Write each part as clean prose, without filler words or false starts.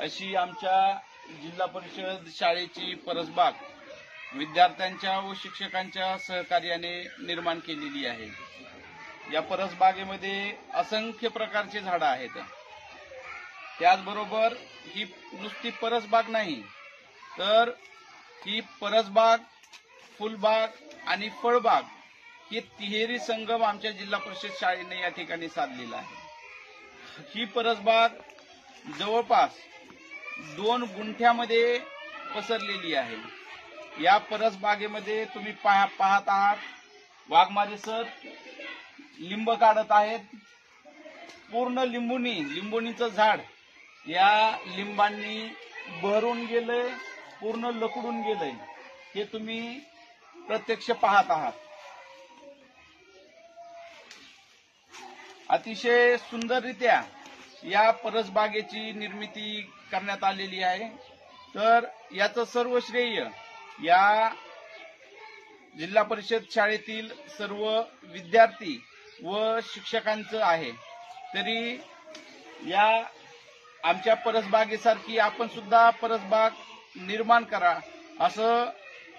अशी आमच्या जिल्हा परिषद शाळेची परसबाग विद्यार्थ्यांच्या व शिक्षकांच्या सहकार्याने निर्माण केलेली आहे। या परसबागेमध्ये असंख्य प्रकारचे झाडं आहेत। त्याचबरोबर ही नुसती परसबाग नाही तर ही परसबाग, फुलबाग आणि फळबाग हे तिहेरी संगम आमच्या जिल्हा परिषद शाळेने या ठिकाणी साधलेला आहे। ही परसबाग जवळपास 2 गुंठ्यामध्ये पसरलेली आहे। या परसबागेमध्ये तुम्ही पाहत आहात वाघमारे सर लिंब काढत आहेत। पूर्ण लिंबोणीचं झाड या लिंबांनी बहरून गेलंय, पूर्ण लकडून गेलंय, हे तुम्ही प्रत्यक्ष पाहत आहात। अतिशय सुंदररित्या या परसबागेची निर्मिती करण्यात आलेली आहे। तर याचं सर्व श्रेय या जिल्हा परिषद शाळेतील सर्व विद्यार्थी व शिक्षकांचं आहे। तरी या आमच्या परसबागेसारखी आपण सुद्धा परसबाग निर्माण करा असं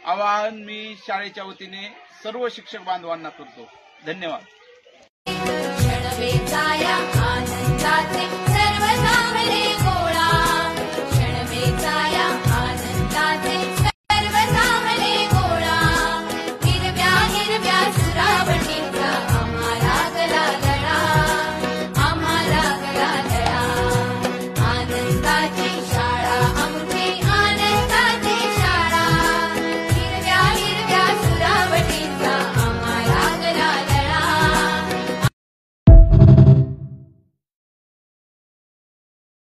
आवाहन मी शाळेच्या वतीने सर्व शिक्षक बांधवांना करतो। धन्यवाद।